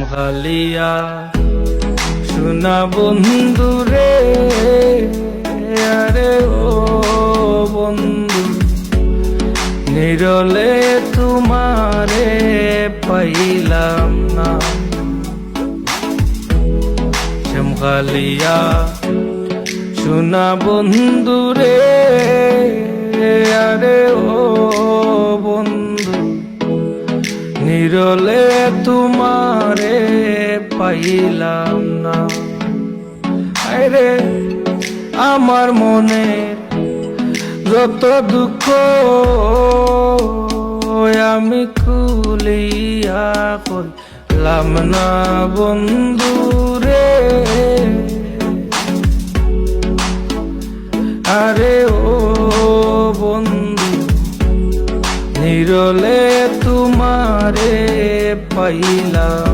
শ্যামকালিয়া সোনা বন্ধু রে, আরে ও বন্ধু, নিরলে তোমারে পাইলাম না। শ্যামকালিয়া সোনা বন্ধু রে, আরে ও বন্ধু, নিরলে তোমারে পাইলাম না। আরে আমার মনে যত দুঃখ আমি কুলিয়া কইলাম না বন্ধু রে, আরে ও বন্ধু, নিরলে তোমারে পাইলাম